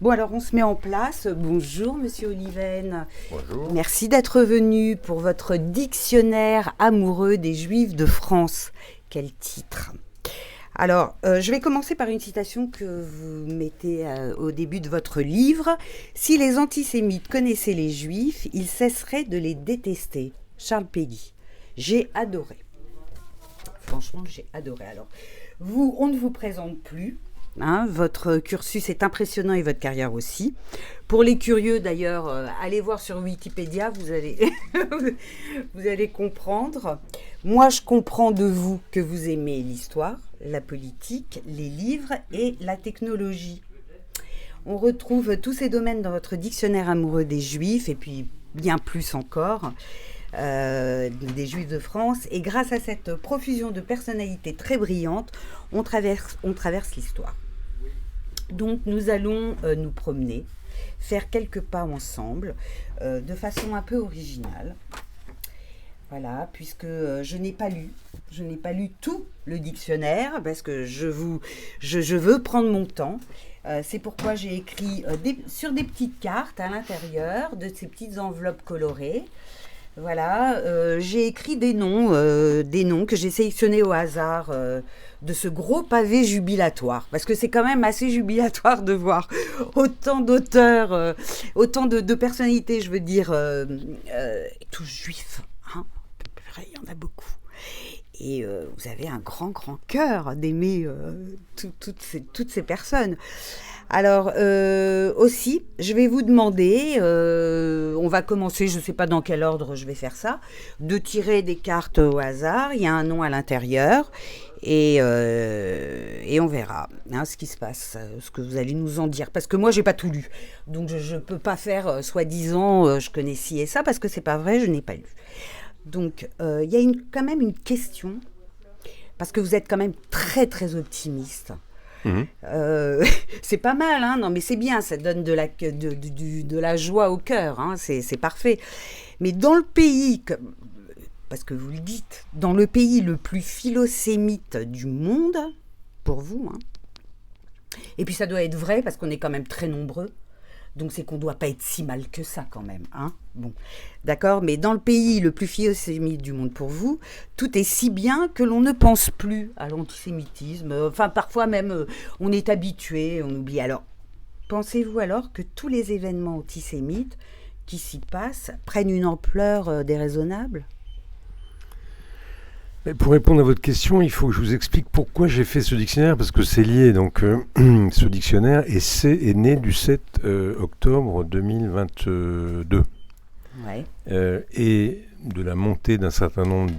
Bon, alors on se met en place. Bonjour, Monsieur Oliven. Bonjour. Merci d'être venu pour votre dictionnaire amoureux des Juifs de France. Quel titre! Alors, je vais commencer par une citation que vous mettez au début de votre livre. « Si les antisémites connaissaient les Juifs, ils cesseraient de les détester. » Charles Péguy. J'ai adoré. Franchement, j'ai adoré. Alors, vous, on ne vous présente plus. Hein, votre cursus est impressionnant et votre carrière aussi. Pour les curieux d'ailleurs, allez voir sur Wikipédia, vous allez, vous allez comprendre. Moi, je comprends de vous que vous aimez l'histoire, la politique, les livres et la technologie. On retrouve tous ces domaines dans votre dictionnaire amoureux des Juifs et puis bien plus encore. Des Juifs de France, et grâce à cette profusion de personnalités très brillantes, on traverse l'histoire. Donc nous allons nous promener, faire quelques pas ensemble, de façon un peu originale. Voilà, puisque je n'ai pas lu tout le dictionnaire, parce que je veux prendre mon temps. C'est pourquoi j'ai écrit sur des petites cartes à l'intérieur de ces petites enveloppes colorées. Voilà, j'ai écrit des noms que j'ai sélectionnés au hasard de ce gros pavé jubilatoire. Parce que c'est quand même assez jubilatoire de voir autant d'auteurs, autant de personnalités, je veux dire, tous juifs. Hein, il y en a beaucoup. Et vous avez un grand, grand cœur d'aimer toutes ces personnes. Alors, aussi, je vais vous demander, on va commencer, je ne sais pas dans quel ordre je vais faire ça, de tirer des cartes au hasard. Il y a un nom à l'intérieur et on verra ce qui se passe, ce que vous allez nous en dire. Parce que moi, je n'ai pas tout lu. Donc, je ne peux pas faire soi-disant, je connais ci et ça, parce que ce n'est pas vrai, je n'ai pas lu. Donc, il y a quand même une question, parce que vous êtes quand même très, très optimiste. C'est pas mal, hein, non, mais c'est bien, ça donne de la joie au cœur, hein, c'est parfait. Mais dans le pays, parce que vous le dites, dans le pays le plus philosémite du monde, pour vous, hein, et puis ça doit être vrai parce qu'on est quand même très nombreux, donc c'est qu'on ne doit pas être si mal que ça quand même, hein. Bon, d'accord, mais dans le pays le plus philosémite du monde pour vous, tout est si bien que l'on ne pense plus à l'antisémitisme. Enfin, parfois même, on est habitué, on oublie. Alors, pensez-vous alors que tous les événements antisémites qui s'y passent prennent une ampleur déraisonnable ? Mais pour répondre à votre question, il faut que je vous explique pourquoi j'ai fait ce dictionnaire, parce que c'est lié. Donc, ce dictionnaire est né du 7 octobre 2022. Ouais. Et de la montée d'un certain nombre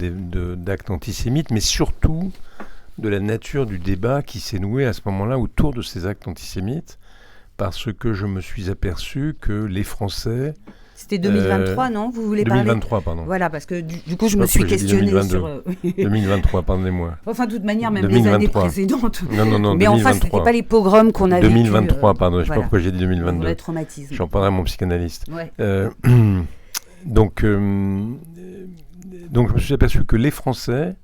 d'actes antisémites, mais surtout de la nature du débat qui s'est noué à ce moment-là autour de ces actes antisémites, parce que je me suis aperçu que les Français... C'était 2023, non ? Vous voulez 2023, parler... pardon. Voilà, parce que du coup, je me suis questionnée sur... 2023, pardonnez-moi. Enfin, de toute manière, même 2023. les années précédentes. Non, Mais 2023. enfin, ce n'était pas les pogroms qu'on avait 2023, pardon, je ne sais pas pourquoi j'ai dit 2022. Le traumatisme. J'en parlerai à mon psychanalyste. Ouais. Donc, je me suis aperçu que les Français,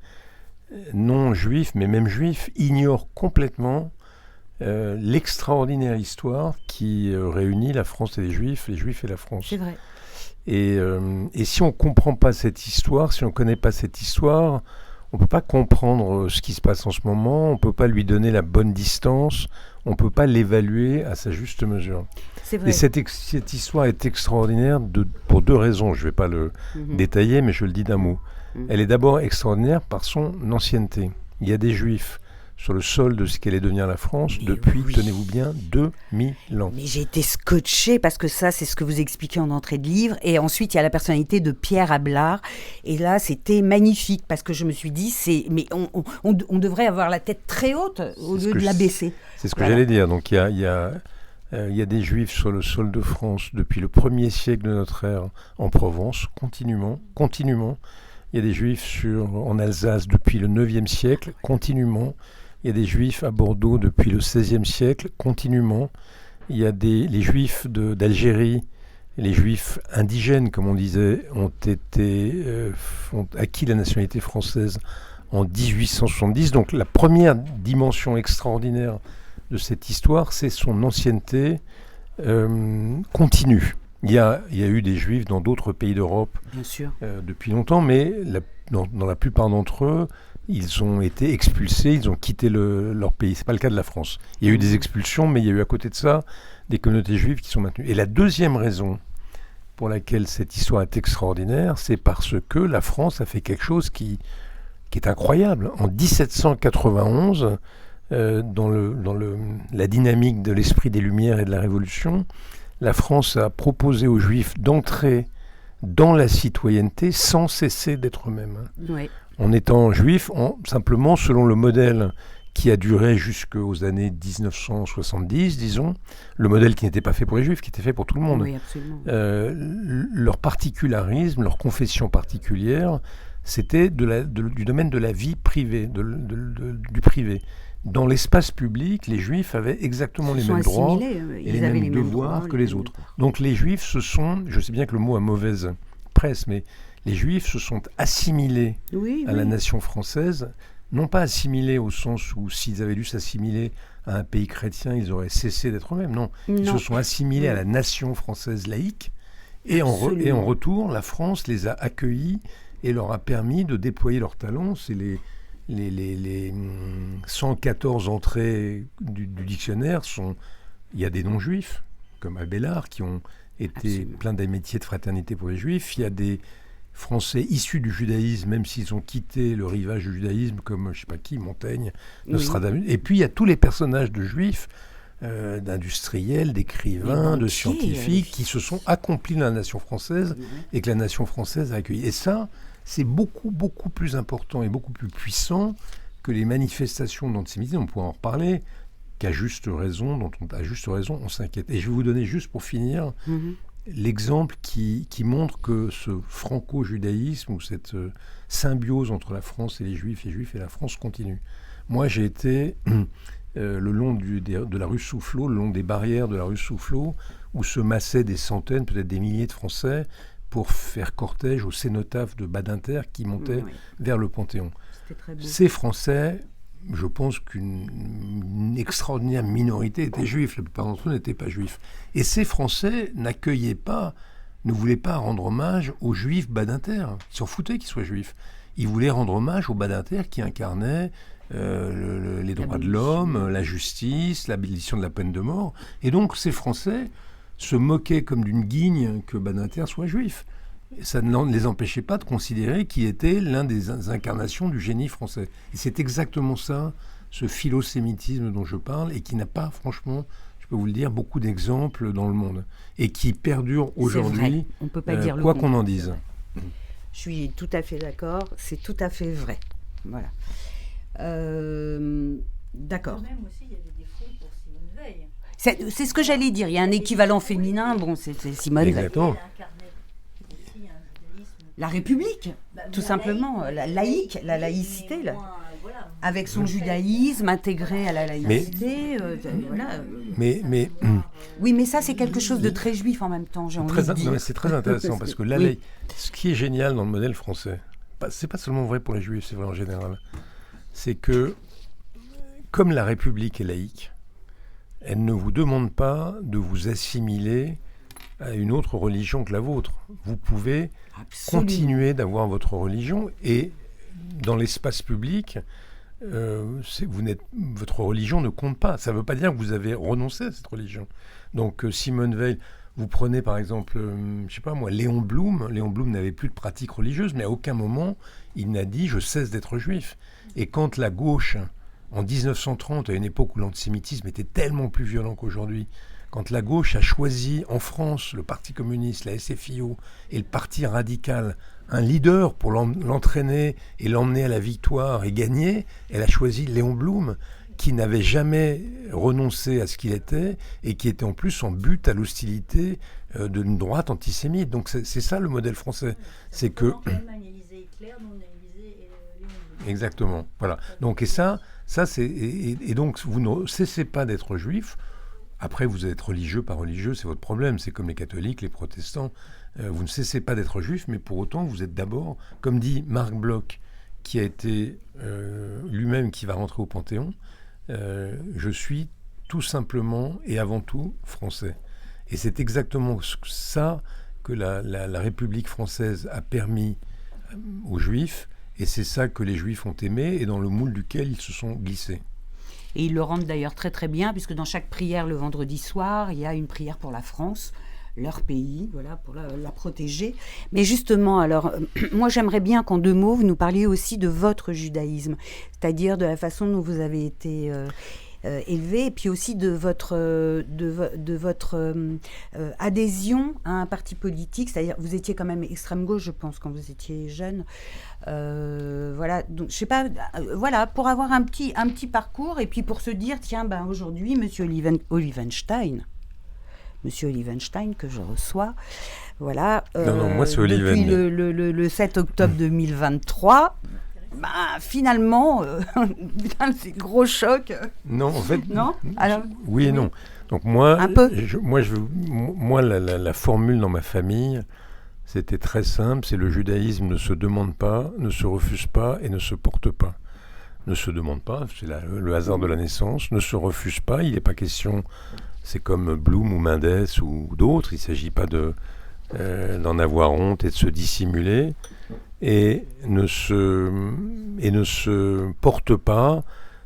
non juifs, mais même juifs, ignorent complètement l'extraordinaire histoire qui réunit la France et les Juifs et la France. C'est vrai. Et si on ne comprend pas cette histoire, si on ne connaît pas cette histoire, on ne peut pas comprendre ce qui se passe en ce moment, on ne peut pas lui donner la bonne distance, on ne peut pas l'évaluer à sa juste mesure. C'est vrai. Et cette histoire est extraordinaire pour deux raisons. Je ne vais pas le détailler, mais je le dis d'un mot. Elle est d'abord extraordinaire par son ancienneté. Il y a des Juifs sur le sol de ce qu'allait devenir la France depuis, tenez-vous bien, 2000 ans. Mais j'ai été scotchée parce que ça, c'est ce que vous expliquez en entrée de livre. Et ensuite, il y a la personnalité de Pierre Ablard. Et là, c'était magnifique parce que je me suis dit, mais on devrait avoir la tête très haute au lieu de la baisser. C'est ce que j'allais dire. Donc, il y a des Juifs sur le sol de France depuis le 1er siècle de notre ère en Provence, continuellement. Il y a des Juifs en Alsace depuis le 9e siècle, continuellement. Il y a des Juifs à Bordeaux depuis le XVIe siècle, continuellement. Il y a les Juifs d'Algérie, les Juifs indigènes, comme on disait, ont acquis la nationalité française en 1870. Donc la première dimension extraordinaire de cette histoire, c'est son ancienneté, continue. Il y a eu des juifs dans d'autres pays d'Europe Bien sûr. Depuis longtemps, mais dans la plupart d'entre eux, ils ont été expulsés, ils ont quitté leur pays. Ce n'est pas le cas de la France. Il y a eu des expulsions, mais il y a eu à côté de ça des communautés juives qui sont maintenues. Et la deuxième raison pour laquelle cette histoire est extraordinaire, c'est parce que la France a fait quelque chose qui est incroyable. En 1791, dans la dynamique de l'esprit des Lumières et de la Révolution, la France a proposé aux Juifs d'entrer dans la citoyenneté sans cesser d'être eux-mêmes. Oui. En étant juifs, simplement selon le modèle qui a duré jusqu'aux années 1970, disons, le modèle qui n'était pas fait pour les juifs, qui était fait pour tout le monde. Oui, absolument. Leur particularisme, leur confession particulière, c'était du domaine de la vie privée, du privé. Dans l'espace public, les juifs avaient exactement les mêmes droits et les mêmes devoirs que les autres. Donc les juifs se sont, je sais bien que le mot a mauvaise presse, mais les juifs se sont assimilés à la nation française, non pas assimilés au sens où s'ils avaient dû s'assimiler à un pays chrétien, ils auraient cessé d'être eux-mêmes. Non, ils se sont assimilés à la nation française laïque et en retour, la France les a accueillis et leur a permis de déployer leurs talents. C'est les 114 entrées du dictionnaire, il y a des non-juifs, comme Abélard, qui ont été plein d'amitié, de fraternité pour les juifs. Il y a des Français issus du judaïsme, même s'ils ont quitté le rivage du judaïsme, comme, je ne sais pas qui, Montaigne, Nostradamus. Et puis, il y a tous les personnages de juifs, d'industriels, d'écrivains, de scientifiques, qui se sont accomplis dans la nation française et que la nation française a accueilli. Et ça, c'est beaucoup, beaucoup plus important et beaucoup plus puissant que les manifestations d'antisémitisme. On pourrait en reparler, dont à juste raison, on s'inquiète. Et je vais vous donner juste pour finir l'exemple qui montre que ce franco-judaïsme ou cette symbiose entre la France et les Juifs et la France continue. Moi, j'ai été le long de la rue Soufflot, le long des barrières de la rue Soufflot, où se massaient des centaines, peut-être des milliers de Français pour faire cortège au cénotaphe de Badinter qui montait vers le Panthéon. Ces Français, je pense qu'une extraordinaire minorité étaient juifs, la plupart d'entre eux n'étaient pas juifs. Et ces Français ne voulaient pas rendre hommage aux juifs Badinter. Ils s'en foutaient qu'ils soient juifs. Ils voulaient rendre hommage aux Badinter qui incarnaient les droits de l'homme, la justice, l'abolition de la peine de mort. Et donc ces Français se moquaient comme d'une guigne que Badinter soit juif. Ça ne les empêchait pas de considérer qu'il était l'un des incarnations du génie français. Et c'est exactement ça, ce philosémitisme dont je parle, et qui n'a pas, franchement, je peux vous le dire, beaucoup d'exemples dans le monde. Et qui perdure aujourd'hui, on peut pas dire quoi qu'on en dise. Je suis tout à fait d'accord, c'est tout à fait vrai. Voilà. D'accord. Même aussi, il y avait des défauts pour Simone Veil. C'est ce que j'allais dire, il y a un équivalent féminin, bon, c'est Simone Veil. Exactement. La République, tout simplement, la laïcité, là, avec son judaïsme intégré à la laïcité. Oui, mais ça, c'est quelque chose de très juif en même temps, j'ai envie de dire. C'est très intéressant, parce que ce qui est génial dans le modèle français, c'est pas seulement vrai pour les juifs, c'est vrai en général, c'est que, comme la République est laïque, elle ne vous demande pas de vous assimiler à une autre religion que la vôtre. Vous pouvez continuer d'avoir votre religion et dans l'espace public, votre religion ne compte pas. Ça ne veut pas dire que vous avez renoncé à cette religion. Donc Simone Veil, vous prenez par exemple, je sais pas moi, Léon Blum. Léon Blum n'avait plus de pratique religieuse, mais à aucun moment il n'a dit « je cesse d'être juif ». Et quand la gauche, en 1930, à une époque où l'antisémitisme était tellement plus violent qu'aujourd'hui, quand la gauche a choisi en France le Parti communiste, la SFIO et le Parti radical, un leader pour l'entraîner et l'emmener à la victoire et gagner, elle a choisi Léon Blum, qui n'avait jamais renoncé à ce qu'il était et qui était en plus en but à l'hostilité d'une droite antisémite. Donc c'est ça le modèle français. C'est que... Exactement. Voilà. Donc, et donc, vous ne cessez pas d'être juif. Après, vous êtes religieux, pas religieux, c'est votre problème. C'est comme les catholiques, les protestants. Vous ne cessez pas d'être juif, mais pour autant, vous êtes d'abord, comme dit Marc Bloch, qui a été lui-même, qui va rentrer au Panthéon, je suis tout simplement et avant tout français. Et c'est exactement ça que la République française a permis aux Juifs, et c'est ça que les Juifs ont aimé et dans le moule duquel ils se sont glissés. Et ils le rendent d'ailleurs très très bien, puisque dans chaque prière le vendredi soir, il y a une prière pour la France, leur pays, voilà, pour la protéger. Mais justement, alors, moi j'aimerais bien qu'en 2 mots, vous nous parliez aussi de votre judaïsme, c'est-à-dire de la façon dont vous avez été élevé, et puis aussi de votre adhésion à un parti politique, c'est-à-dire vous étiez quand même extrême gauche, je pense, quand vous étiez jeune. Voilà, donc je sais pas, voilà, pour avoir un petit parcours, et puis pour se dire, tiens, ben aujourd'hui, Monsieur Olivenstein que je reçois, voilà. Non, moi c'est Oliven. Depuis le 7 octobre 2023. Bah, finalement, c'est gros choc. Non, en fait. Non. Alors. Oui et non. Donc moi, un peu. Moi, la formule dans ma famille, c'était très simple. C'est le judaïsme ne se demande pas, ne se refuse pas et ne se porte pas. Ne se demande pas, c'est le hasard de la naissance. Ne se refuse pas. Il n'est pas question. C'est comme Blum ou Mendes ou d'autres. Il ne s'agit pas d'en avoir honte et de se dissimuler. Et ne se porte pas,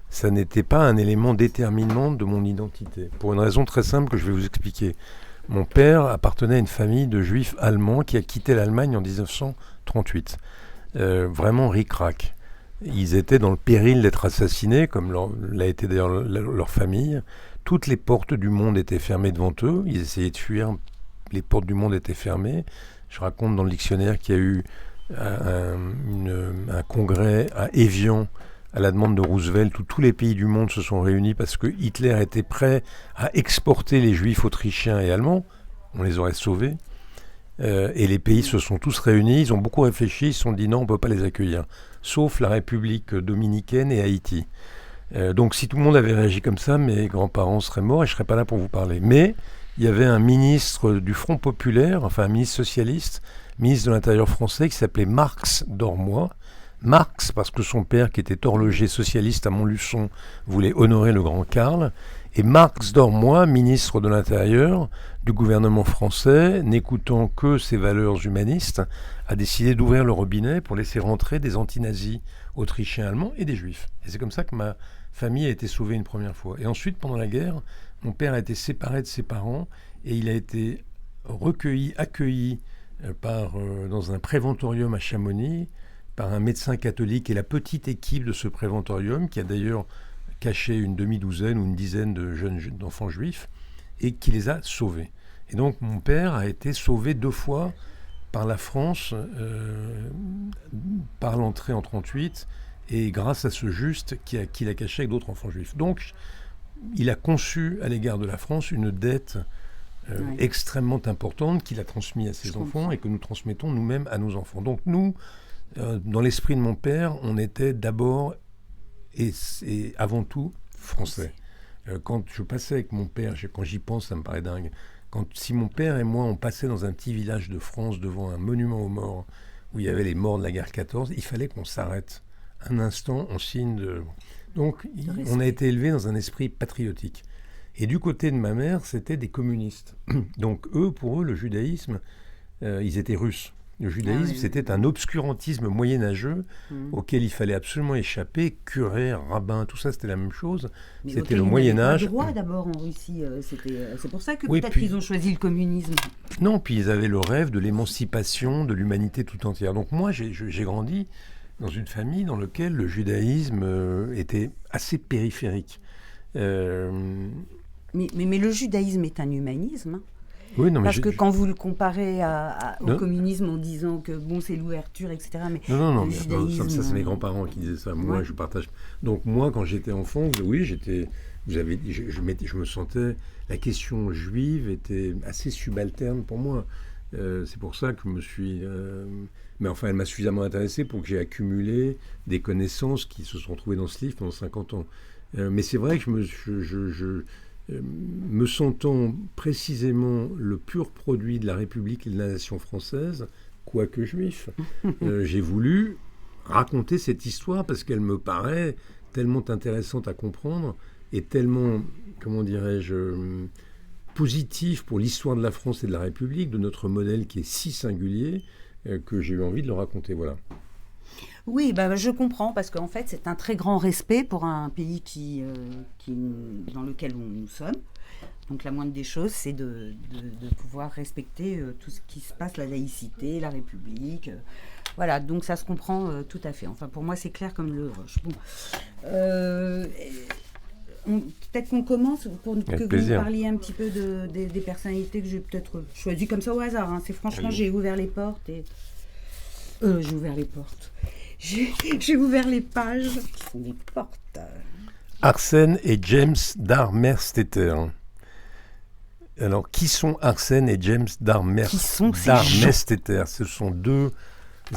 ça n'était pas un élément déterminant de mon identité. Pour une raison très simple que je vais vous expliquer. Mon père appartenait à une famille de juifs allemands qui a quitté l'Allemagne en 1938. Vraiment ric-rac. Ils étaient dans le péril d'être assassinés, comme l'a été d'ailleurs leur famille. Toutes les portes du monde étaient fermées devant eux. Ils essayaient de fuir, les portes du monde étaient fermées. Je raconte dans le dictionnaire qu'il y a eu un congrès à Évian à la demande de Roosevelt où tous les pays du monde se sont réunis parce que Hitler était prêt à exporter les juifs autrichiens et allemands. On les aurait sauvés. Et les pays se sont tous réunis. Ils ont beaucoup réfléchi. Ils se sont dit non, on ne peut pas les accueillir. Sauf la République dominicaine et Haïti. Donc si tout le monde avait réagi comme ça, mes grands-parents seraient morts et je ne serais pas là pour vous parler. Mais il y avait un ministre du Front populaire, enfin un ministre socialiste, ministre de l'Intérieur français, qui s'appelait Marx d'Ormois. Marx, parce que son père, qui était horloger socialiste à Montluçon, voulait honorer le grand Karl. Et Marx d'Ormois, ministre de l'Intérieur du gouvernement français, n'écoutant que ses valeurs humanistes, a décidé d'ouvrir le robinet pour laisser rentrer des antinazis autrichiens, allemands et des juifs. Et c'est comme ça que ma famille a été sauvée une première fois. Et ensuite, pendant la guerre, mon père a été séparé de ses parents et il a été accueilli dans un préventorium à Chamonix par un médecin catholique et la petite équipe de ce préventorium qui a d'ailleurs caché une demi-douzaine ou une dizaine d'enfants juifs et qui les a sauvés. Et donc mon père a été sauvé 2 fois par la France par l'entrée en 1938 et grâce à ce juste qui l'a caché avec d'autres enfants juifs. Donc il a conçu à l'égard de la France une dette extrêmement importante qu'il a transmise à ses enfants et que nous transmettons nous-mêmes à nos enfants. Donc nous, dans l'esprit de mon père, on était d'abord et avant tout français. Quand je passais avec mon père, quand j'y pense, ça me paraît dingue. Si mon père et moi, on passait dans un petit village de France devant un monument aux morts où il y avait les morts de la guerre 14, il fallait qu'on s'arrête un instant en signe de... Donc on a été élevé dans un esprit patriotique. Et du côté de ma mère, c'était des communistes. Donc pour eux, le judaïsme, ils étaient russes. Le judaïsme, c'était un obscurantisme moyenâgeux auquel il fallait absolument échapper. Curé, rabbin, tout ça, c'était la même chose. Mais c'était le Moyen-Âge. Ils n'avaient pas le droit d'abord en Russie. C'est pour ça que peut-être qu'ils ont choisi le communisme. Non, puis ils avaient le rêve de l'émancipation de l'humanité tout entière. Donc moi, j'ai grandi dans une famille dans laquelle le judaïsme était assez périphérique. Mais le judaïsme est un humanisme. Oui, non, parce que quand vous le comparez au communisme en disant que bon, c'est l'ouverture, etc. Mais non, ça c'est mes grands-parents qui disaient ça. Moi, je partage. Donc moi, quand j'étais enfant, oui, je me sentais. La question juive était assez subalterne pour moi. C'est pour ça que je me suis. Mais enfin, elle m'a suffisamment intéressé pour que j'ai accumulé des connaissances qui se sont trouvées dans ce livre pendant 50 ans. Mais c'est vrai que me sentant précisément le pur produit de la République et de la nation française, quoique juif, j'ai voulu raconter cette histoire parce qu'elle me paraît tellement intéressante à comprendre et tellement, comment dirais-je, positif pour l'histoire de la France et de la République, de notre modèle qui est si singulier, que j'ai eu envie de le raconter. Voilà. Oui, je comprends, parce qu'en fait, c'est un très grand respect pour un pays dans lequel nous sommes. Donc la moindre des choses, c'est de pouvoir respecter tout ce qui se passe, la laïcité, la République. Voilà, donc ça se comprend tout à fait. Enfin, pour moi, c'est clair comme le roche. Bon. Peut-être qu'on commence pour que vous nous parliez un petit peu des personnalités que j'ai peut-être choisies comme ça au hasard. Hein. C'est franchement, j'ai ouvert les portes et... j'ai ouvert les portes. J'ai ouvert les pages qui sont des portes. Arsène et James Darmerstéter. Alors, qui sont Arsène et James Darmerstéter? Ce sont deux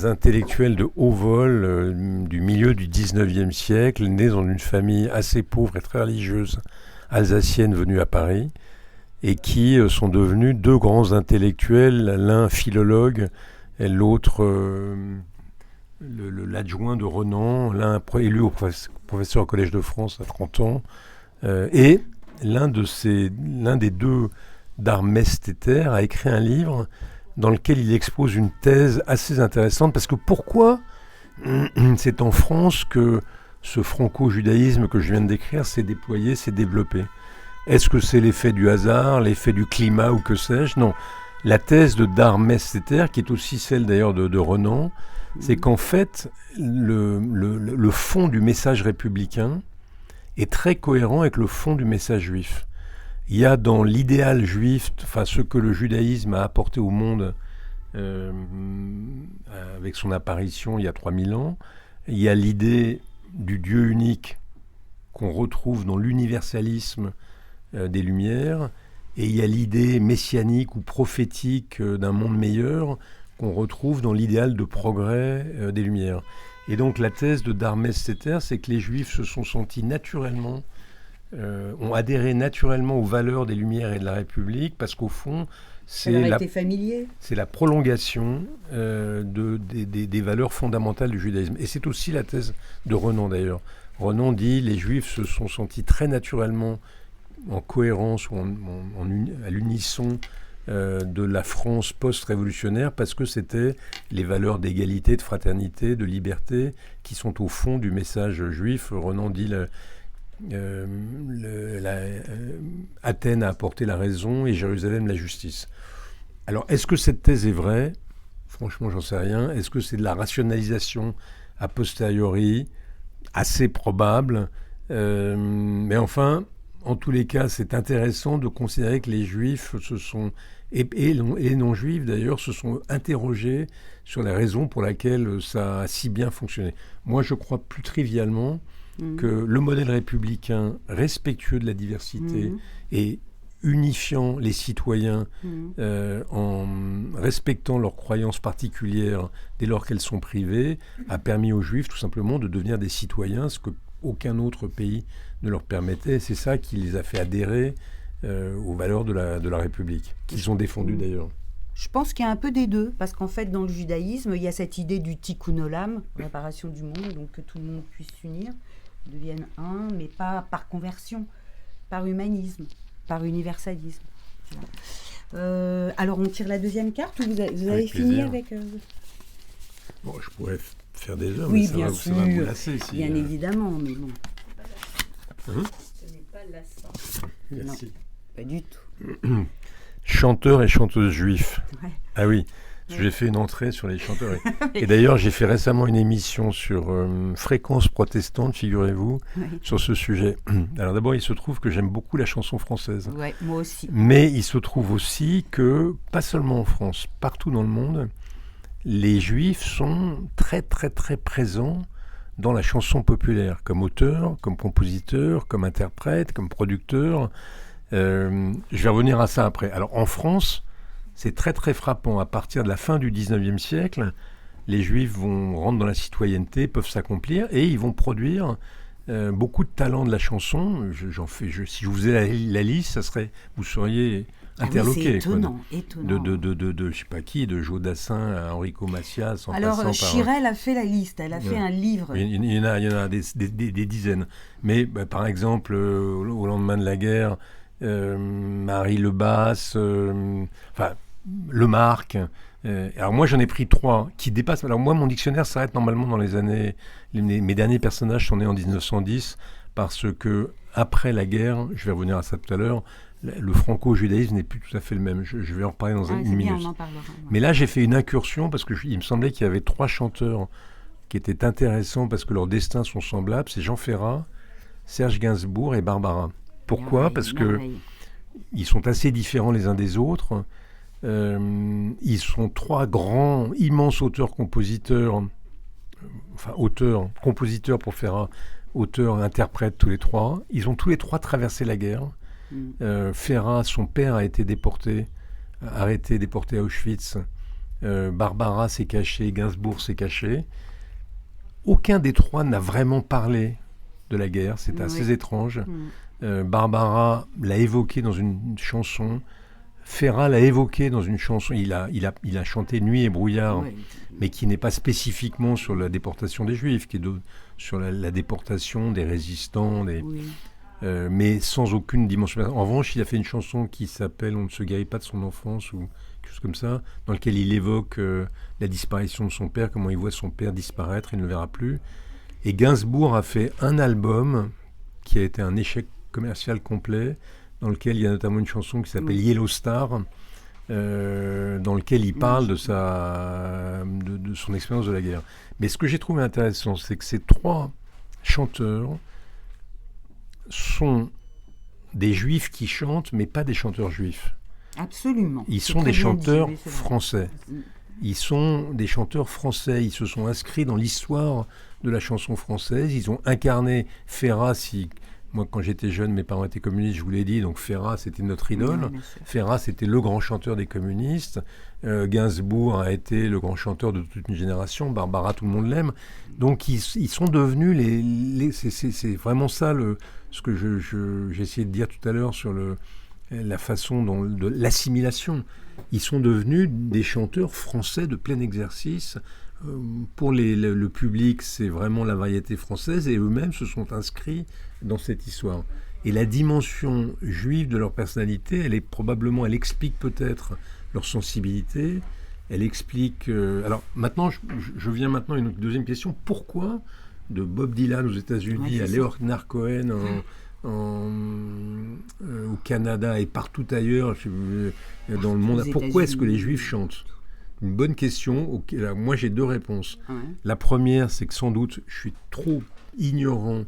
intellectuels de haut vol du milieu du 19e siècle, nés dans une famille assez pauvre et très religieuse alsacienne venue à Paris, et qui sont devenus deux grands intellectuels, l'un philologue et l'autre l'adjoint de Renan, l'un élu au professeur au Collège de France à 30 ans, et l'un des deux, Darmerstéter, a écrit un livre dans lequel il expose une thèse assez intéressante, parce que pourquoi c'est en France que ce franco-judaïsme que je viens de décrire s'est déployé, s'est développé? Est-ce que c'est l'effet du hasard, l'effet du climat ou que sais-je? Non. La thèse de Darmerstéter, qui est aussi celle d'ailleurs de Renan, c'est qu'en fait, le fond du message républicain est très cohérent avec le fond du message juif. Il y a dans l'idéal juif, enfin ce que le judaïsme a apporté au monde avec son apparition il y a 3000 ans, il y a l'idée du Dieu unique qu'on retrouve dans l'universalisme des Lumières, et il y a l'idée messianique ou prophétique d'un monde meilleur qu'on retrouve dans l'idéal de progrès des Lumières. Et donc la thèse de Darmerstéter, c'est que les Juifs se sont sentis naturellement, ont adhéré naturellement aux valeurs des Lumières et de la République, parce qu'au fond, c'est la prolongation des valeurs fondamentales du judaïsme. Et c'est aussi la thèse de Renan d'ailleurs. Renan dit les Juifs se sont sentis très naturellement en cohérence ou à l'unisson de la France post-révolutionnaire, parce que c'était les valeurs d'égalité, de fraternité, de liberté qui sont au fond du message juif. Renan dit Athènes a apporté la raison et Jérusalem la justice. Alors, est-ce que cette thèse est vraie? Franchement, j'en sais rien. Est-ce que c'est de la rationalisation a posteriori? Assez probable. Mais enfin, en tous les cas, c'est intéressant de considérer que les Juifs et les non-Juifs d'ailleurs, se sont interrogés sur les raisons pour lesquelles ça a si bien fonctionné. Moi, je crois plus trivialement que le modèle républicain respectueux de la diversité et unifiant les citoyens en respectant leurs croyances particulières dès lors qu'elles sont privées, a permis aux Juifs tout simplement de devenir des citoyens, ce qu'aucun autre pays ne leur permettait. C'est ça qui les a fait adhérer aux valeurs de la République, qu'ils ont défendues d'ailleurs. Je pense qu'il y a un peu des deux, parce qu'en fait, dans le judaïsme, il y a cette idée du tikkun olam, réparation du monde, donc que tout le monde puisse s'unir, devienne un, mais pas par conversion, par humanisme, par universalisme. Voilà. Alors, on tire la deuxième carte, ou vous avez fini avec... Bon, je pourrais faire des heures, oui, mais bien ça va vous lasser. Bien évidemment, mais bon. Ce n'est pas lassant. Merci. Non, pas du tout. Chanteurs et chanteuses juifs. Ouais. Ah oui, j'ai fait une entrée sur les chanteurs. Et d'ailleurs, j'ai fait récemment une émission sur Fréquence protestante, figurez-vous, sur ce sujet. Alors d'abord, il se trouve que j'aime beaucoup la chanson française. Ouais, moi aussi. Mais il se trouve aussi que, pas seulement en France, partout dans le monde, les Juifs sont très très très présents dans la chanson populaire, comme auteur, comme compositeur, comme interprète, comme producteur. Je vais revenir à ça après. Alors en France, c'est très très frappant. À partir de la fin du 19e siècle, les Juifs rentrent dans la citoyenneté, peuvent s'accomplir, et ils vont produire beaucoup de talents de la chanson. Si je vous faisais la liste, vous seriez interloqué. C'est étonnant, étonnant. De je sais pas qui, de Jodassin à Enrico Macias. Alors Chirel a fait la liste, elle a fait un livre. Il y en a des dizaines. Mais par exemple, au lendemain de la guerre, Marie Lebasse, enfin, Lemarque. Alors moi, j'en ai pris 3 qui dépassent. Alors moi, mon dictionnaire s'arrête normalement dans les années... mes derniers personnages sont nés en 1910 parce que, après la guerre, je vais revenir à ça tout à l'heure, le franco-judaïsme n'est plus tout à fait le même. Je vais en reparler dans une minute. Bien, on en parlera, ouais. Mais là, j'ai fait une incursion parce qu'il me semblait qu'il y avait 3 chanteurs qui étaient intéressants parce que leurs destins sont semblables. C'est Jean Ferrat, Serge Gainsbourg et Barbara. Pourquoi ? Parce qu'ils sont assez différents les uns des autres. Ils sont 3 grands, immenses auteurs-compositeurs. Enfin, compositeurs pour Ferrat, auteurs-interprètes tous les 3. Ils ont tous les 3 traversé la guerre. Ferrat, son père a été déporté à Auschwitz. Barbara s'est cachée, Gainsbourg s'est caché. Aucun des 3 n'a vraiment parlé de la guerre, c'est assez étrange. Barbara l'a évoqué dans une chanson. Ferrat l'a évoqué dans une chanson. Il a chanté Nuit et brouillard, mais qui n'est pas spécifiquement sur la déportation des Juifs, qui est sur la déportation des résistants, mais sans aucune dimension. En revanche, il a fait une chanson qui s'appelle On ne se guérit pas de son enfance ou quelque chose comme ça, dans lequel il évoque la disparition de son père, comment il voit son père disparaître, il ne le verra plus. Et Gainsbourg a fait un album qui a été un échec commercial complet, dans lequel il y a notamment une chanson qui s'appelle Yellow Star, dans lequel il parle de son expérience de la guerre. Mais ce que j'ai trouvé intéressant, c'est que ces 3 chanteurs sont des juifs qui chantent, mais pas des chanteurs juifs. Absolument. Ils sont des chanteurs français. Ils sont des chanteurs français. Ils se sont inscrits dans l'histoire de la chanson française. Ils ont incarné Ferrat. Moi, quand j'étais jeune, mes parents étaient communistes, je vous l'ai dit, donc Ferrat, c'était notre idole. Ferrat, c'était le grand chanteur des communistes. Gainsbourg a été le grand chanteur de toute une génération. Barbara, tout le monde l'aime. Donc, ils sont devenus c'est vraiment ça ce que j'ai essayé de dire tout à l'heure sur la façon de l'assimilation. Ils sont devenus des chanteurs français de plein exercice. Pour le public, c'est vraiment la variété française et eux-mêmes se sont inscrits dans cette histoire. Et la dimension juive de leur personnalité, elle explique peut-être leur sensibilité, elle explique... alors maintenant, je viens maintenant à une deuxième question. Pourquoi, de Bob Dylan aux États-Unis à Leonard Cohen au Canada et partout ailleurs dans le monde, pourquoi est-ce que les Juifs chantent ? Une bonne question. Alors, moi, j'ai 2 réponses. La première, c'est que sans doute, je suis trop ignorant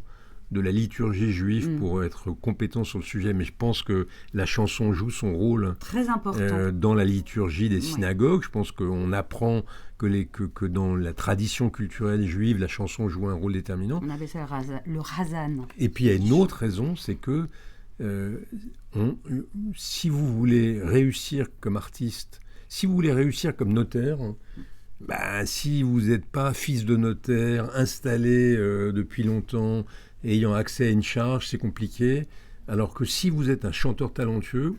de la liturgie juive pour être compétent sur le sujet, mais je pense que la chanson joue son rôle très important dans la liturgie des synagogues. Je pense qu'on apprend que dans la tradition culturelle juive, la chanson joue un rôle déterminant. On avait ça le razan. Et puis il y a une autre raison, c'est que si vous voulez réussir comme artiste, si vous voulez réussir comme notaire, si vous n'êtes pas fils de notaire, installé depuis longtemps, ayant accès à une charge, c'est compliqué. Alors que si vous êtes un chanteur talentueux,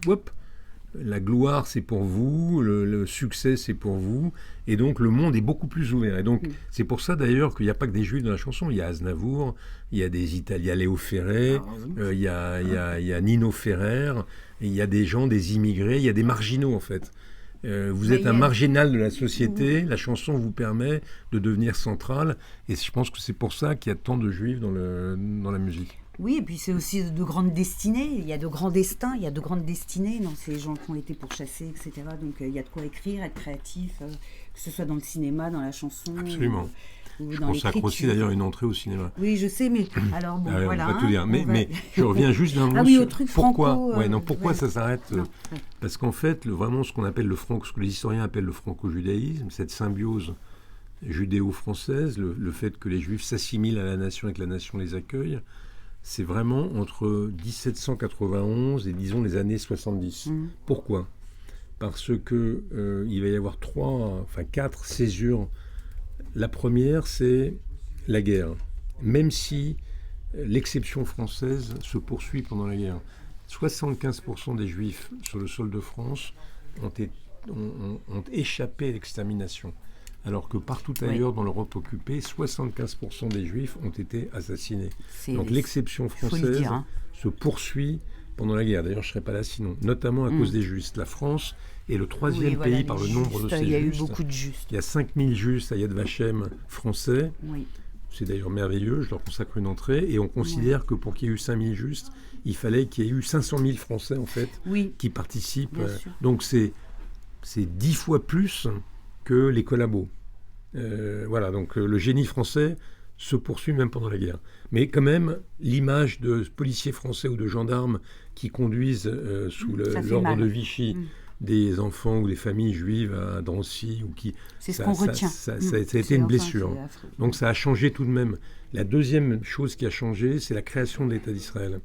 la gloire c'est pour vous, le succès c'est pour vous, et donc le monde est beaucoup plus ouvert. Et donc c'est pour ça d'ailleurs qu'il n'y a pas que des Juifs dans la chanson. Il y a Aznavour, il y a des Italiens, Léo Ferré, il y a Nino Ferrer, et il y a des gens, des immigrés, il y a des marginaux en fait. Vous êtes un marginal de la société, la chanson vous permet de devenir centrale, et je pense que c'est pour ça qu'il y a tant de Juifs dans la musique. Oui, et puis c'est aussi de grandes destinées, il y a de grands destins, il y a de grandes destinées dans ces gens qui ont été pourchassés, etc. Donc il y a de quoi écrire, être créatif, que ce soit dans le cinéma, dans la chanson. Absolument. Je consacre aussi d'ailleurs une entrée au cinéma. Oui, je sais, mais alors bon, voilà. On va tout dire. Mais je reviens juste d'un mot sur au truc pourquoi. Franco. Pourquoi ça s'arrête Parce qu'en fait, vraiment, ce qu'on appelle ce que les historiens appellent le franco-judaïsme, cette symbiose judéo-française, le fait que les Juifs s'assimilent à la nation et que la nation les accueille, c'est vraiment entre 1791 et disons les années 70. Pourquoi ? Parce que il va y avoir 4 césures. La première, c'est la guerre. Même si l'exception française se poursuit pendant la guerre. 75% des Juifs sur le sol de France ont échappé à l'extermination. Alors que partout ailleurs dans l'Europe occupée, 75% des Juifs ont été assassinés. Donc l'exception française se poursuit pendant la guerre. D'ailleurs, je ne serais pas là sinon, notamment à cause des justes. La France est le troisième pays par le nombre de ces justes. Il y a eu beaucoup de justes. Il y a 5000 justes à Yad Vashem français. Oui. C'est d'ailleurs merveilleux, je leur consacre une entrée. Et on considère que pour qu'il y ait eu 5000 justes, il fallait qu'il y ait eu 500 000 Français, en fait, qui participent. Donc, c'est 10 fois plus que les collabos. Voilà, donc le génie français se poursuit même pendant la guerre. Mais quand même, l'image de policiers français ou de gendarmes qui conduisent sous l'ordre de Vichy des enfants ou des familles juives à Drancy, c'est ce qu'on retient. Ça a été une blessure. Donc ça a changé tout de même. La deuxième chose qui a changé, c'est la création de l'État d'Israël.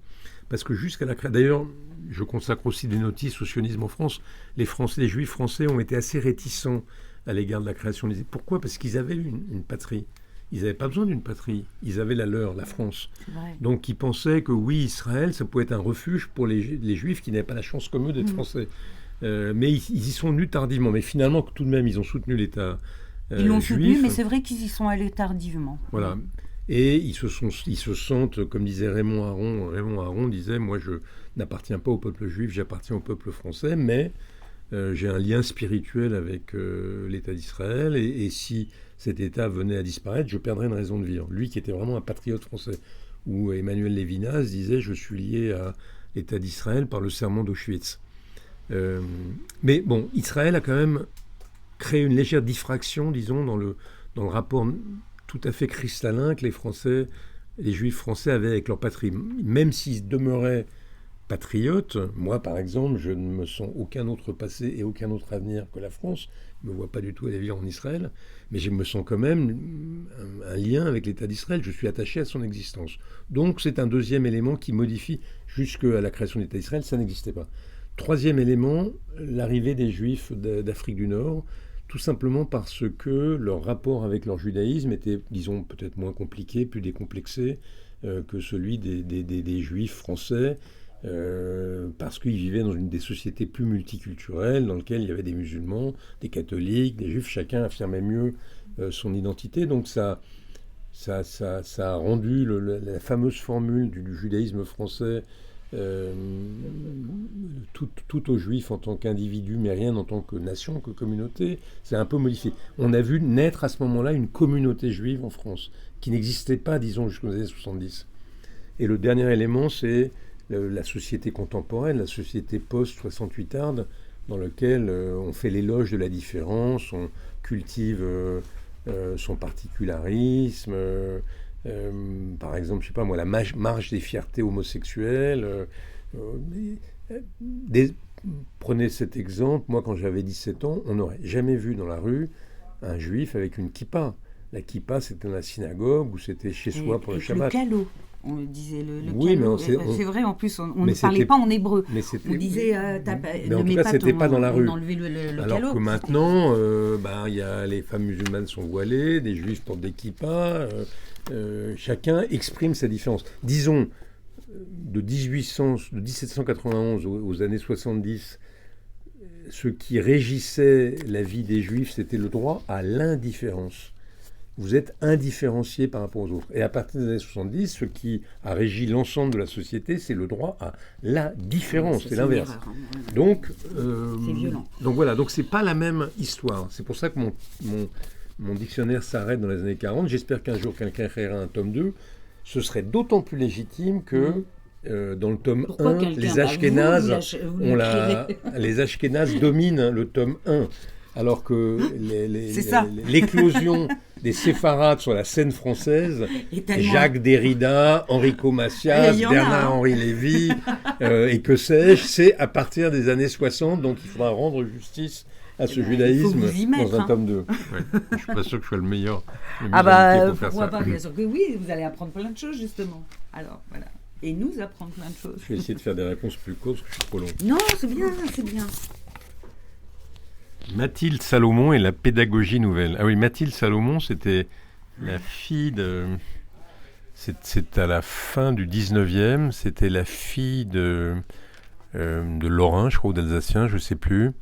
Parce que jusqu'à la création... D'ailleurs, je consacre aussi des notices au sionisme en France. Les Juifs français ont été assez réticents à l'égard de la création des... Pourquoi ? Parce qu'ils avaient une patrie. Ils n'avaient pas besoin d'une patrie. Ils avaient la leur, la France. Donc ils pensaient que oui, Israël, ça pouvait être un refuge pour les Juifs qui n'avaient pas la chance comme eux d'être français. Mais ils y sont venus tardivement. Mais finalement, tout de même, ils ont soutenu l'État ils l'ont soutenu, mais c'est vrai qu'ils y sont allés tardivement. Voilà. Et ils se sentent, comme disait Raymond Aron disait, moi je n'appartiens pas au peuple juif, j'appartiens au peuple français, mais j'ai un lien spirituel avec l'État d'Israël, et si cet État venait à disparaître, je perdrais une raison de vivre. Lui qui était vraiment un patriote français, où Emmanuel Lévinas disait, je suis lié à l'État d'Israël par le serment d'Auschwitz. Mais bon, Israël a quand même créé une légère diffraction, disons, dans le rapport tout à fait cristallin que les Juifs français avaient avec leur patrie. Même s'ils demeuraient patriotes, moi par exemple, je ne me sens aucun autre passé et aucun autre avenir que la France. Je ne me vois pas du tout aller vivre en Israël, mais je me sens quand même un lien avec l'État d'Israël. Je suis attaché à son existence. Donc c'est un deuxième élément qui modifie jusqu'à la création de l'État d'Israël, ça n'existait pas. Troisième élément, l'arrivée des Juifs d'Afrique du Nord, tout simplement parce que leur rapport avec leur judaïsme était, disons, peut-être moins compliqué, plus décomplexé que celui des Juifs français, parce qu'ils vivaient dans des sociétés plus multiculturelles, dans lesquelles il y avait des musulmans, des catholiques, des juifs, chacun affirmait mieux son identité. Donc ça a rendu la fameuse formule du judaïsme français tout aux Juifs en tant qu'individus, mais rien en tant que nation, que communauté, c'est un peu modifié. On a vu naître à ce moment-là une communauté juive en France, qui n'existait pas, disons, jusqu'aux années 70. Et le dernier élément, c'est la société contemporaine, la société post-68arde, dans laquelle on fait l'éloge de la différence, on cultive son particularisme, par exemple, je sais pas moi, la marche des fiertés homosexuelles. Prenez cet exemple, moi quand j'avais 17 ans, on n'aurait jamais vu dans la rue un juif avec une kippa. La kippa, c'était dans la synagogue ou c'était chez soi pour le Shabbat. Le calot, on disait le oui, calot. C'est vrai, en plus, on ne parlait pas en hébreu. On disait, mais en tout cas, c'était pas dans la rue. Le alors calot. que maintenant, y a, les femmes musulmanes sont voilées, des juifs portent des kippas. Chacun exprime sa différence. Disons, de 1791 aux années 70, ce qui régissait la vie des Juifs, c'était le droit à l'indifférence. Vous êtes indifférencié par rapport aux autres. Et à partir des années 70, ce qui a régi l'ensemble de la société, c'est le droit à la différence. C'est l'inverse. Donc, c'est violent. Donc voilà, donc c'est pas la même histoire. C'est pour ça que mon dictionnaire s'arrête dans les années 40. J'espère qu'un jour quelqu'un écrira un tome 2. Ce serait d'autant plus légitime que dans le tome 1, les Ashkénazes dominent le tome 1. Alors que l'éclosion des séfarades sur la scène française, Jacques Derrida, Enrico Macias, Bernard-Henri Lévy, et que sais-je, c'est à partir des années 60, donc il faudra rendre justice à ce judaïsme dans un tome 2. Ouais, je ne suis pas sûr que je sois le meilleur. Pourquoi pas, bien sûr que oui, vous allez apprendre plein de choses justement. Alors voilà, et nous apprendre plein de choses. Je vais essayer de faire des réponses plus courtes parce que je suis trop long. Non, c'est bien, c'est bien. Mathilde Salomon et la pédagogie nouvelle. Ah oui, Mathilde Salomon, c'était la fille de... C'est à la fin du 19e, c'était la fille de Lorrain, je crois, ou d'Alsacien, je ne sais plus,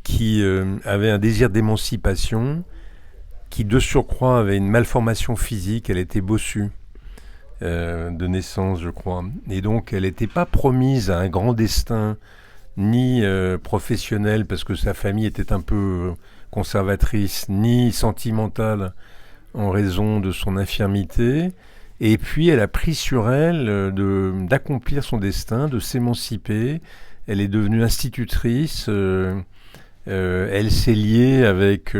qui avait un désir d'émancipation, qui de surcroît avait une malformation physique, elle était bossue. de naissance, je crois. Et donc, elle n'était pas promise à un grand destin, ni professionnel, parce que sa famille était un peu conservatrice, ni sentimentale en raison de son infirmité. Et puis, elle a pris sur elle d'accomplir son destin, de s'émanciper. Elle est devenue institutrice. Elle s'est liée avec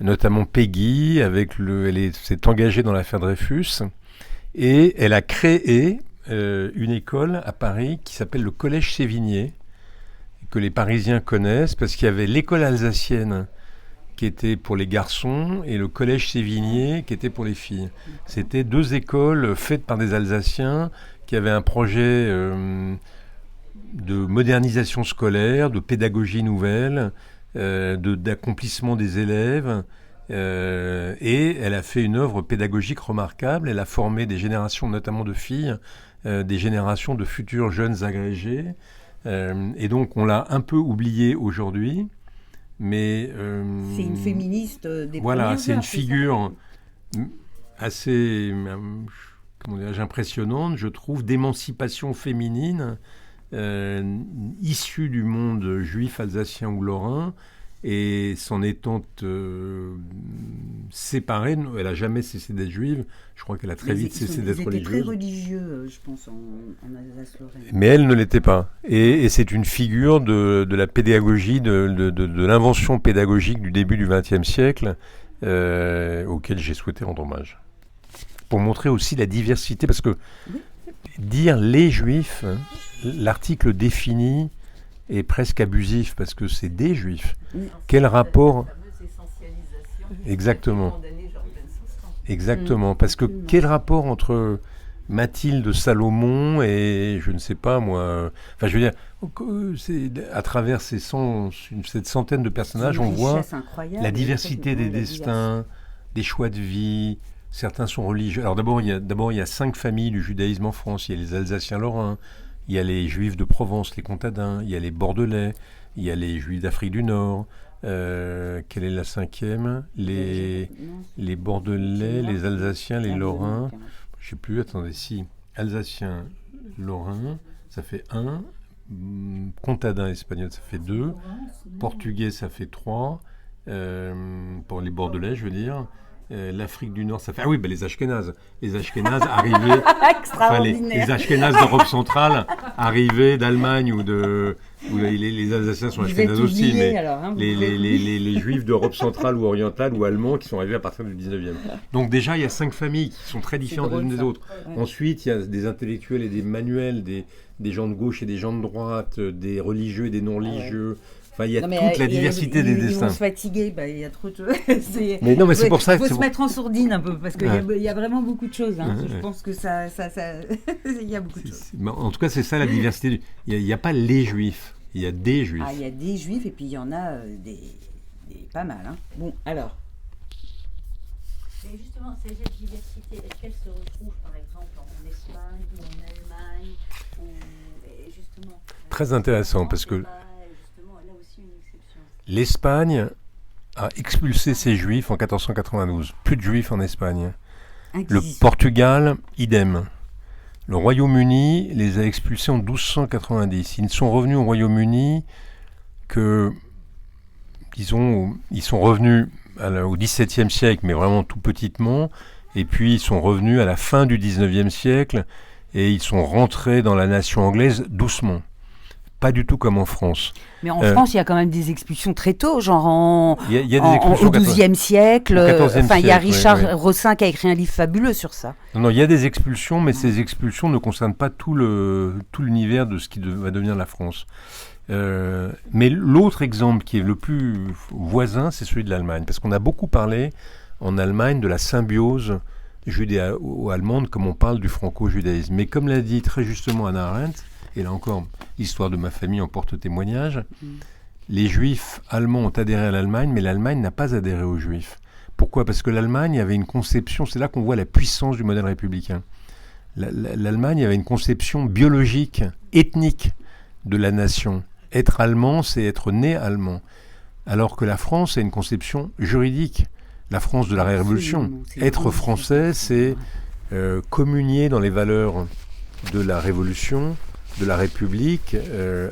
notamment Peggy. Elle s'est engagée dans l'affaire Dreyfus. Et elle a créé une école à Paris qui s'appelle le Collège Sévigné, que les Parisiens connaissent, parce qu'il y avait l'école alsacienne qui était pour les garçons et le collège Sévigné qui était pour les filles. C'était 2 écoles faites par des Alsaciens qui avaient un projet de modernisation scolaire, de pédagogie nouvelle, d'accomplissement des élèves. Et elle a fait une œuvre pédagogique remarquable. Elle a formé des générations, notamment de filles, des générations de futurs jeunes agrégés. Et donc, on l'a un peu oubliée aujourd'hui. Mais c'est une féministe des voilà, premières c'est heures, une figure assez impressionnante, je trouve, d'émancipation féminine issue du monde juif alsacien ou lorrain, et s'en étant séparée, elle n'a jamais cessé d'être juive. Je crois qu'elle a très vite cessé d'être religieuse. Ils étaient très religieux, je pense, en Alsace-Lorraine. Mais elle ne l'était pas. Et c'est une figure de la pédagogie, de l'invention pédagogique du début du XXe siècle, auquel j'ai souhaité rendre hommage. Pour montrer aussi la diversité, parce que dire les juifs, l'article défini est presque abusif, parce que c'est des juifs. Quel rapport... Exactement. Exactement, parce que quel rapport entre Mathilde Salomon et je ne sais pas moi, enfin je veux dire, à travers cette centaine de personnages, on voit la diversité des destins, des choix de vie. Certains sont religieux. Alors d'abord il y a 5 familles du judaïsme en France. Il y a les Alsaciens lorrains, il y a les Juifs de Provence, les Comtadins, il y a les Bordelais, il y a les Juifs d'Afrique du Nord. Quelle est la 5e? Les Bordelais, les Alsaciens, les Lorrains. Je ne sais plus, attendez, si. Alsaciens, Lorrains, ça fait 1. Comtadin espagnol, ça fait 2. Portugais, ça fait 3. Pour les Bordelais, je veux dire. L'Afrique du Nord, ça fait... Ah oui, les Ashkénazes. Les Ashkénazes arrivaient... les Ashkénazes d'Europe centrale arrivaient d'Allemagne ou de... Les Alsaciens sont Ashkénazes aussi, mais les Juifs d'Europe centrale ou orientale ou allemands qui sont arrivés à partir du 19e. Donc déjà, il y a 5 familles qui sont très différentes les unes des autres. Ouais. Ensuite, il y a des intellectuels et des manuels, des gens de gauche et des gens de droite, des religieux et des non-religieux... Enfin, il y a toute la diversité des destins. Ils vont se fatiguer, il y a trop de... Mais non, mais c'est pour ça qu'il faut se mettre en sourdine un peu, parce qu'il y a vraiment beaucoup de choses. Je pense que ça il y a beaucoup de choses. En tout cas, c'est ça la diversité. Il n'y a pas les juifs, il y a des juifs. Ah, il y a des juifs, et puis il y en a pas mal. Bon, alors... Et justement, cette diversité, est-ce qu'elle se retrouve, par exemple, en Espagne ou en Allemagne justement, très intéressant, parce que... L'Espagne a expulsé ses juifs en 1492. Plus de juifs en Espagne. Le Portugal, idem. Le Royaume-Uni les a expulsés en 1290. Ils ne sont revenus au Royaume-Uni que, disons, ils sont revenus au XVIIe siècle, mais vraiment tout petitement. Et puis ils sont revenus à la fin du XIXe siècle et ils sont rentrés dans la nation anglaise doucement. Pas du tout comme en France. Mais en France, il y a quand même des expulsions très tôt, genre au XIIe siècle. Il y a Richard Rossin qui a écrit un livre fabuleux sur ça. Non, il y a des expulsions, mais ces expulsions ne concernent pas tout l'univers de ce qui va devenir la France. Mais l'autre exemple qui est le plus voisin, c'est celui de l'Allemagne. Parce qu'on a beaucoup parlé en Allemagne de la symbiose judéo-allemande, comme on parle du franco-judaïsme. Mais comme l'a dit très justement Hannah Arendt, et là encore, l'histoire de ma famille en porte témoignage, les juifs allemands ont adhéré à l'Allemagne, mais l'Allemagne n'a pas adhéré aux juifs. Pourquoi ? Parce que l'Allemagne avait une conception, c'est là qu'on voit la puissance du modèle républicain. L'Allemagne avait une conception biologique, ethnique de la nation. Être allemand, c'est être né allemand. Alors que la France a une conception juridique. La France de la Révolution. Être français, c'est communier dans les valeurs de la Révolution, de la République,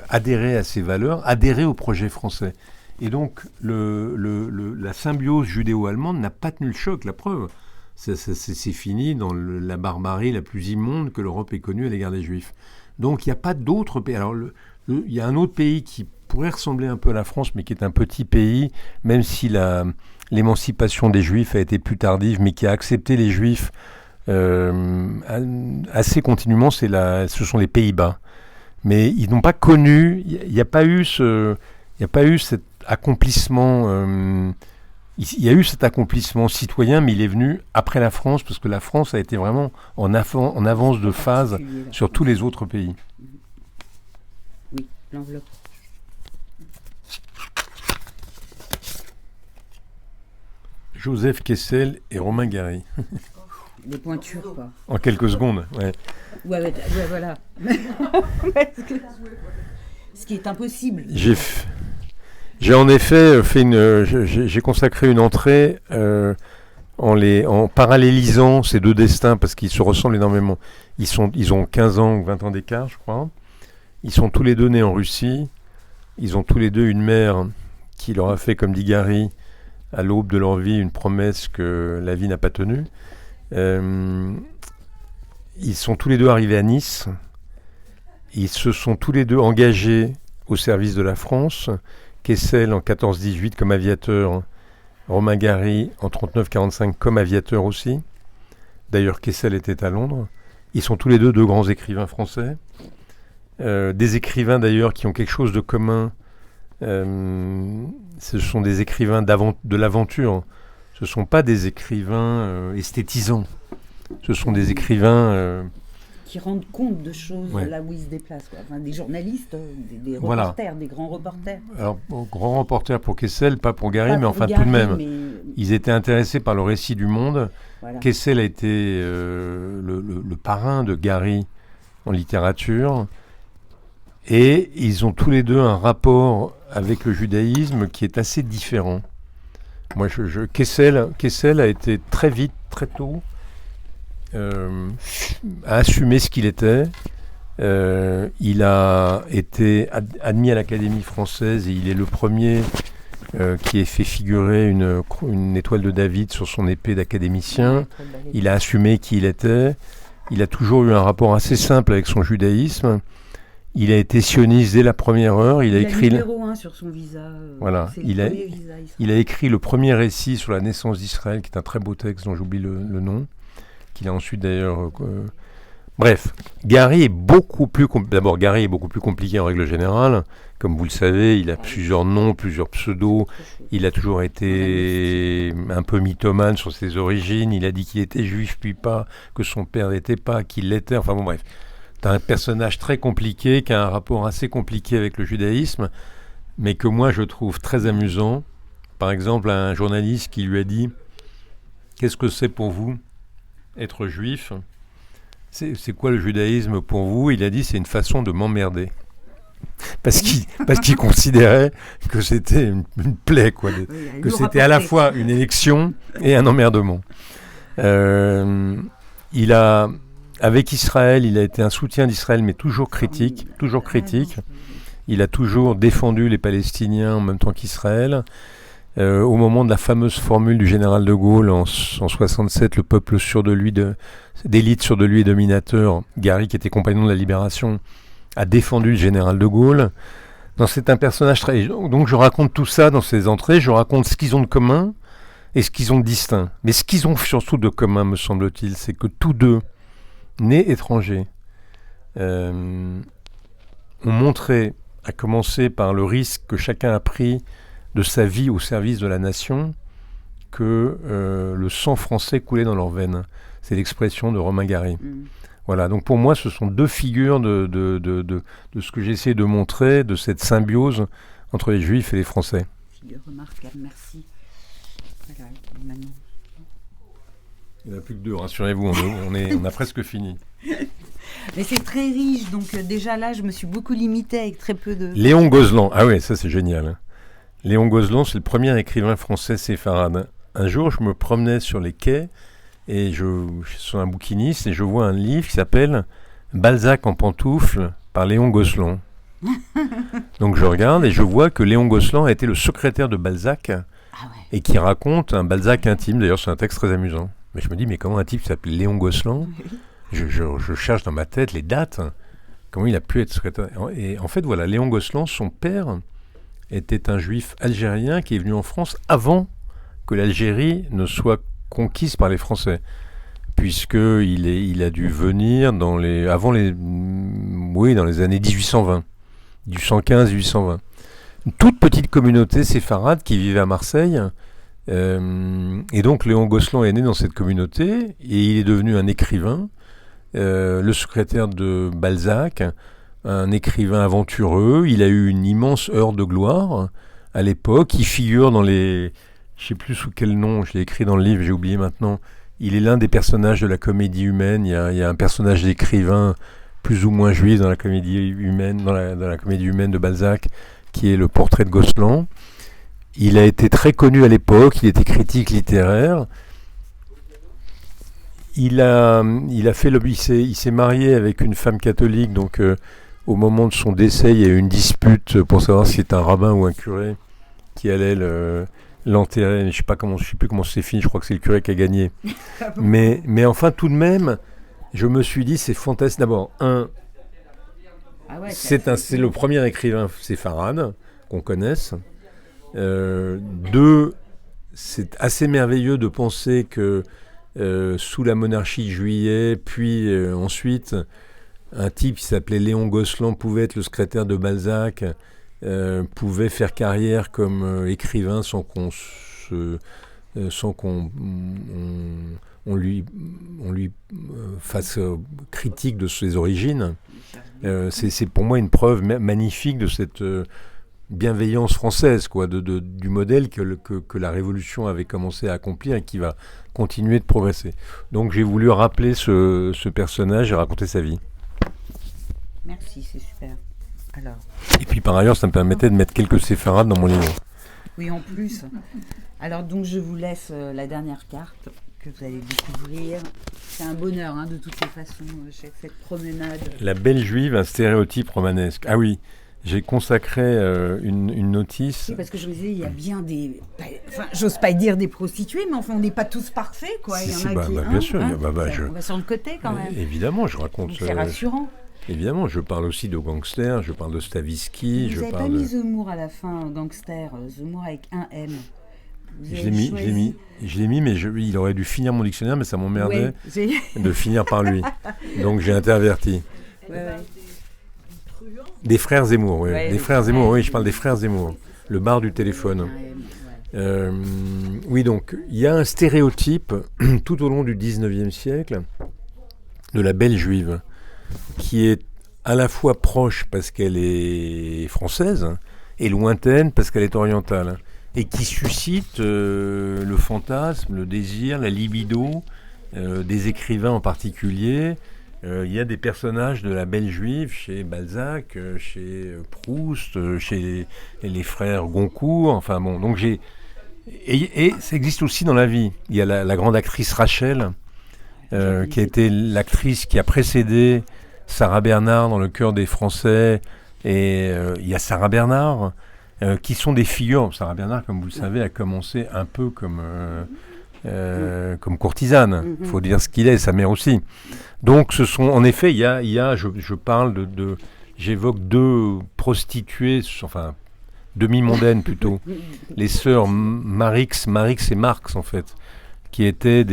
adhérer à ces valeurs, adhérer au projet français. Et donc, la symbiose judéo-allemande n'a pas tenu le choc, la preuve. C'est fini dans la barbarie la plus immonde que l'Europe ait connue à l'égard des Juifs. Donc, il n'y a pas d'autres pays. Alors, il y a un autre pays qui pourrait ressembler un peu à la France, mais qui est un petit pays, même si l'émancipation des Juifs a été plus tardive, mais qui a accepté les Juifs assez continuellement, ce sont les Pays-Bas. Mais ils n'ont pas connu, il n'y a pas eu cet accomplissement. Il y a eu cet accomplissement citoyen, mais il est venu après la France, parce que la France a été vraiment en avance de phase sur tous les autres pays. Oui, l'enveloppe. Joseph Kessel et Romain Gary. Des pointures, quoi. En quelques secondes, ouais. Ouais, voilà. Ce qui est impossible. J'ai en effet j'ai consacré une entrée en parallélisant ces deux destins, parce qu'ils se ressemblent énormément. Ils ont 15 ans ou 20 ans d'écart, je crois. Ils sont tous les deux nés en Russie. Ils ont tous les deux une mère qui leur a fait, comme dit Gary, à l'aube de leur vie, une promesse que la vie n'a pas tenue. Ils sont tous les deux arrivés à Nice. Ils se sont tous les deux engagés au service de la France. Kessel en 14-18 comme aviateur, Romain Gary en 39-45 comme aviateur aussi. D'ailleurs, Kessel était à Londres. Ils sont tous les deux grands écrivains français. Des écrivains d'ailleurs qui ont quelque chose de commun. Ce sont des écrivains de l'aventure. Ce ne sont pas des écrivains esthétisants. Ce sont des écrivains... qui rendent compte de choses là où ils se déplacent. Quoi. Enfin, des journalistes, des reporters, des grands reporters. Alors, grands reporters pour Kessel, pas pour Gary, mais enfin Gary, tout de même. Ils étaient intéressés par le récit du monde. Voilà. Kessel a été le parrain de Gary en littérature. Et ils ont tous les deux un rapport avec le judaïsme qui est assez différent. Moi, Kessel a été très vite, très tôt, a assumé ce qu'il était. Il a été admis à l'Académie française et il est le premier qui ait fait figurer une étoile de David sur son épée d'académicien. Il a assumé qui il était. Il a toujours eu un rapport assez simple avec son judaïsme. Il a été sioniste dès la première heure. Il a écrit numéro 1 sur son visa. Voilà. Il a écrit le premier récit sur la naissance d'Israël, qui est un très beau texte dont j'oublie le nom, qu'il a ensuite d'ailleurs... Bref, Gary est beaucoup plus compliqué en règle générale. Comme vous le savez, il a plusieurs noms, plusieurs pseudos. Il a toujours été un peu mythomane sur ses origines. Il a dit qu'il était juif, puis pas, que son père n'était pas, qu'il l'était. Enfin bon, bref. C'est un personnage très compliqué, qui a un rapport assez compliqué avec le judaïsme, mais que moi je trouve très amusant. Par exemple, un journaliste qui lui a dit « Qu'est-ce que c'est pour vous, être juif ? C'est quoi le judaïsme pour vous ?» Il a dit « C'est une façon de m'emmerder. » Parce qu'il considérait que c'était une plaie, quoi, que c'était à la fois une élection et un emmerdement. Avec Israël, il a été un soutien d'Israël, mais toujours critique. Il a toujours défendu les Palestiniens en même temps qu'Israël. Au moment de la fameuse formule du général de Gaulle en 67, le peuple sûr de lui, d'élite sûr de lui et dominateur, Gary, qui était compagnon de la Libération, a défendu le général de Gaulle. C'est un personnage très... Donc je raconte tout ça dans ces entrées, je raconte ce qu'ils ont de commun et ce qu'ils ont de distinct. Mais ce qu'ils ont surtout de commun, me semble-t-il, c'est que tous deux, nés étrangers, ont montré, à commencer par le risque que chacun a pris de sa vie au service de la nation, que le sang français coulait dans leurs veines. C'est l'expression de Romain Gary. Voilà, donc pour moi, ce sont deux figures de ce que j'essaie de montrer, de cette symbiose entre les Juifs et les Français. Figure remarquable, merci. Voilà, maintenant... Il n'y en a plus que deux, rassurez-vous, on a presque fini. Mais c'est très riche, donc déjà là, je me suis beaucoup limitée avec très peu de... Léon Gozlan, ah oui, ça c'est génial. Léon Gozlan, c'est le premier écrivain français séfarade. Un jour, je me promenais sur les quais et je suis un bouquiniste et je vois un livre qui s'appelle Balzac en pantoufles par Léon Gosselin. Donc je regarde et je vois que Léon Gosselin a été le secrétaire de Balzac et qui raconte un Balzac intime. D'ailleurs, c'est un texte très amusant. Mais je me dis, mais comment un type qui s'appelle Léon Gosselin, je cherche dans ma tête les dates, comment il a pu être secrétaire. Et en fait, voilà, Léon Gosselin, son père, était un juif algérien qui est venu en France avant que l'Algérie ne soit conquise par les Français. Puisqu'il a dû venir dans les années 1820. 1815-1820. Une toute petite communauté séfarade qui vivait à Marseille. Et donc Léon Gosselin est né dans cette communauté et il est devenu un écrivain, le secrétaire de Balzac, un écrivain aventureux. Il a eu une immense heure de gloire à l'époque. Il figure dans les... Je ne sais plus sous quel nom, je l'ai écrit dans le livre, j'ai oublié maintenant. Il est l'un des personnages de la comédie humaine. Il y a un personnage d'écrivain plus ou moins juif dans la comédie humaine, dans la comédie humaine de Balzac, qui est le portrait de Gosselin. Il a été très connu à l'époque, il était critique littéraire. Il s'est marié avec une femme catholique, donc au moment de son décès, il y a eu une dispute pour savoir si c'était un rabbin ou un curé qui allait l'enterrer. Je sais plus comment c'est fini, je crois que c'est le curé qui a gagné. mais enfin, tout de même, je me suis dit, c'est fantastique. D'abord, c'est le premier écrivain séfarade qu'on connaisse. 2, c'est assez merveilleux de penser que sous la monarchie juillet, puis ensuite, un type qui s'appelait Léon Gosselin pouvait être le secrétaire de Balzac, pouvait faire carrière comme écrivain sans qu'on lui fasse critique de ses origines. C'est pour moi une preuve magnifique de cette bienveillance française, quoi, du modèle que la Révolution avait commencé à accomplir et qui va continuer de progresser. Donc j'ai voulu rappeler ce personnage et raconter sa vie. Merci, c'est super. Alors. Et puis par ailleurs, ça me permettait de mettre quelques séfarades dans mon livre. Oui, en plus. Alors donc je vous laisse la dernière carte que vous allez découvrir. C'est un bonheur, de toutes les façons, cette promenade. La belle juive, un stéréotype romanesque. Ah oui, j'ai consacré une notice. Oui, parce que je me disais, il y a bien des... Enfin, j'ose pas dire des prostituées, mais enfin, on n'est pas tous parfaits, quoi. Il y en a qui... bien sûr. On va sur le côté, quand même. Évidemment, je raconte... C'est rassurant. Évidemment, je parle aussi de gangsters, je parle de Stavisky. Vous n'avez pas mis Zemmour à la fin, gangster, Zemmour avec un M. Je l'ai mis, mais il aurait dû finir mon dictionnaire, mais ça m'emmerdait de finir par lui. Donc j'ai interverti. Ouais. Des frères Zemmour, oui. Des frères Zemmour, oui, je parle des frères Zemmour. Le bar du téléphone. Oui, donc il y a un stéréotype tout au long du 19e siècle de la belle juive, qui est à la fois proche parce qu'elle est française et lointaine parce qu'elle est orientale, et qui suscite le fantasme, le désir, la libido des écrivains en particulier. Il y a des personnages de la belle juive chez Balzac, chez Proust, chez les frères Goncourt, enfin bon, donc et ça existe aussi dans la vie. Il y a la grande actrice Rachel, qui a été l'actrice qui a précédé Sarah Bernard dans le cœur des Français, et il y a Sarah Bernard, qui sont des figures. Sarah Bernard, comme vous le savez, a commencé un peu comme courtisane, il faut dire ce qu'il est, sa mère aussi. Donc ce sont, en effet, je parle j'évoque 2 prostituées, enfin demi-mondaines plutôt, les sœurs Marix et Marx en fait, qui étaient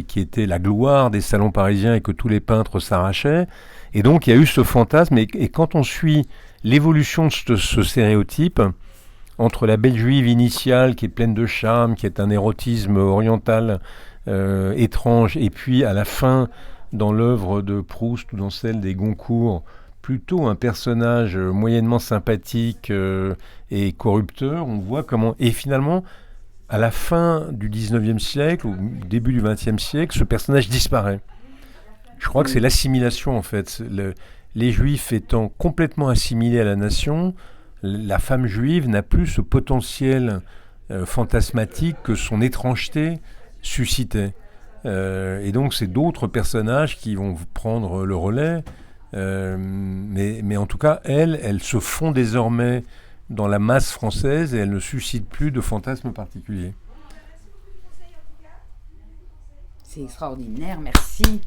qui étaient la gloire des salons parisiens et que tous les peintres s'arrachaient. Et donc il y a eu ce fantasme, et quand on suit l'évolution de ce stéréotype, entre la belle juive initiale qui est pleine de charme, qui est un érotisme oriental étrange, et puis à la fin, dans l'œuvre de Proust ou dans celle des Goncourt, plutôt un personnage moyennement sympathique et corrupteur, on voit comment... Et finalement, à la fin du 19e siècle, ou début du 20e siècle, ce personnage disparaît. Je crois que c'est l'assimilation, en fait. Les Juifs étant complètement assimilés à la nation, la femme juive n'a plus ce potentiel fantasmatique que son étrangeté suscitait. Et donc, c'est d'autres personnages qui vont prendre le relais. Mais en tout cas, elles se font désormais dans la masse française et elles ne suscitent plus de fantasmes particuliers. C'est extraordinaire, merci.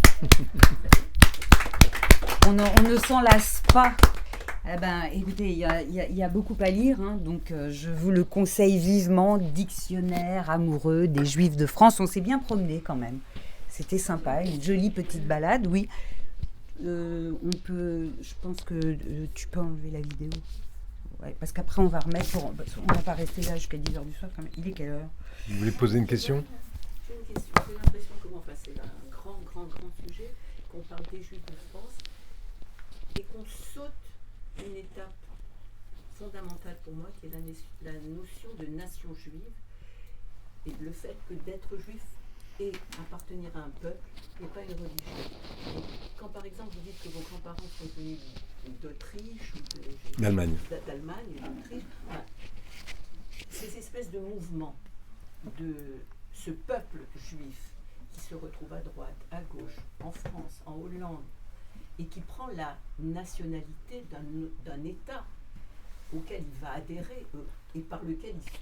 On ne s'en lasse pas. Eh ben, écoutez, il y a beaucoup à lire, hein, donc je vous le conseille vivement. Dictionnaire amoureux des Juifs de France. On s'est bien promené quand même. C'était sympa, une jolie petite balade, oui. On peut, je pense que tu peux enlever la vidéo. Ouais, parce qu'après on va remettre, on ne va pas rester là jusqu'à 10h du soir quand même. Il est quelle heure? Vous voulez poser une question? J'ai une question. J'ai l'impression que c'est un grand sujet, qu'on parle des Juifs de France et qu'on saute une étape fondamentale pour moi qui est la notion de nation juive et le fait que d'être juif et appartenir à un peuple n'est pas une religion. Et quand par exemple vous dites que vos grands-parents sont venus d'Autriche ou d'Allemagne et d'Autriche, ces espèces de mouvements de ce peuple juif qui se retrouve à droite, à gauche, en France, en Hollande, et qui prend la nationalité d'un État auquel il va adhérer et par lequel